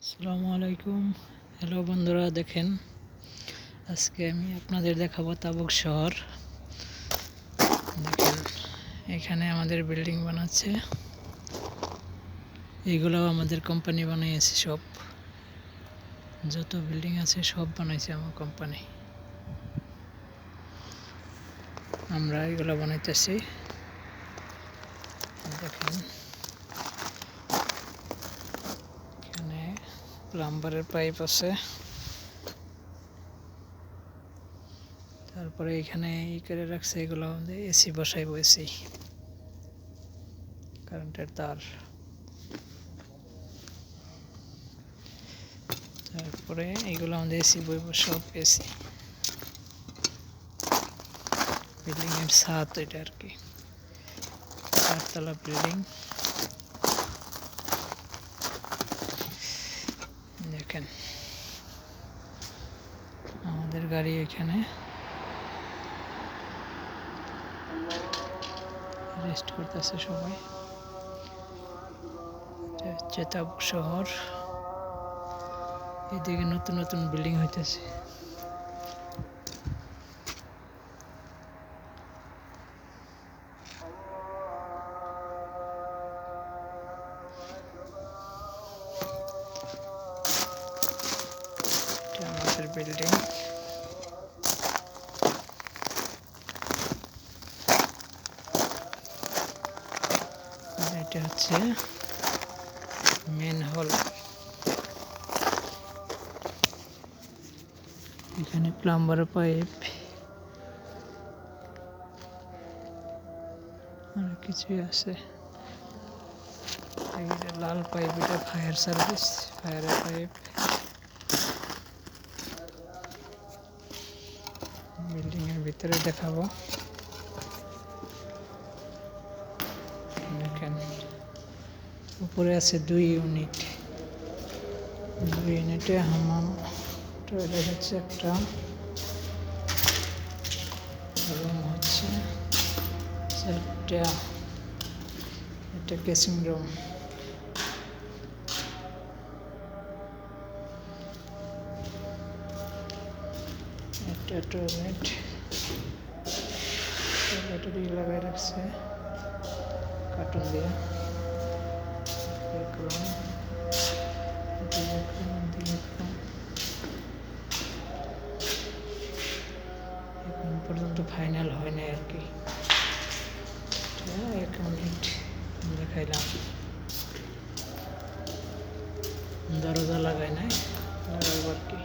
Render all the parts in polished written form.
আসসালামু আলাইকুম। হ্যালো বন্ধুরা, দেখেন আজকে আমি আপনাদের দেখাবো তাবুক শহর। দেখেন এখানে আমাদের বিল্ডিং বানাচ্ছে, এইগুলোও আমাদের কোম্পানি বানিয়েছে। সব যত বিল্ডিং আছে সব বানাইছে আমার কোম্পানি। আমরা এগুলো বানাইতেছি। দেখেন এখানে প্লাম্বারের পাইপ আছে, তারপরে এখানে করে রাখছে, এগুলো আমাদের এসি বসাইব, এসি কারেন্টের তার। তারপরে এইগুলো আমাদের এসি বইব, সব এসি। বিল্ডিংয়ের ছাদ এটা আর কি, 4 তলা বিল্ডিং। দেখেন আমাদের গাড়ি এখানে রেস্ট করতেছে সবাই। এটা হচ্ছে তাবুক শহর। এদিকে নতুন নতুন বিল্ডিং হইতেছে। এটা আমাদের বিল্ডিং। এটা হচ্ছে মেন হল। এখানে প্লাম্বার পাইপ, অনেক কিছুই আছে। এটা লাল পাইপ, এটা ফায়ার সার্ভিস, ফায়ারের পাইপ। বিল্ডিং এর ভিতরে দেখাবো। দেখেন উপরে আছে 2 ইউনিট। 2 ইউনিটে হামাম, টয়লেট হচ্ছে একটা, রুম হচ্ছে 4টা, এটা কেসিং রুম। একটা টয়লেট, টয়লেটের লাগাই রাখছে কার্টুন দিয়ে। এক রুম, এখন পর্যন্ত ফাইনাল হয় নাই আর কি। 1 মিনিট দেখাইলাম। দরজা লাগাই নাই, লাগাইব আর কি।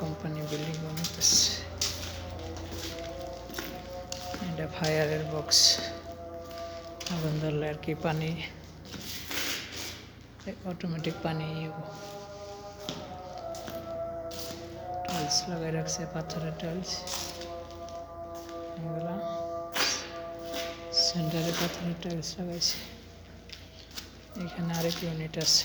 কোম্পানি বিল্ডিং বানাইতেছে। এটা ফায়ারের বক্স, আগুন ধরলে আর কি পানি, অটোমেটিক পানি। টাইলস লাগাই রাখছে, পাথরের টাইলস। এগুলা সেন্টারে পাথরের টাইলস লাগাইছে। এখানে আরেক ইউনিট আছে।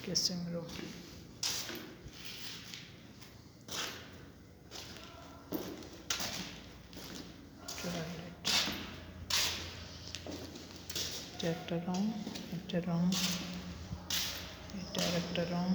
কেসিং রুম, টয়লেট, এটা একটা রুম, এটা রুম, এটা আরেকটা রুম।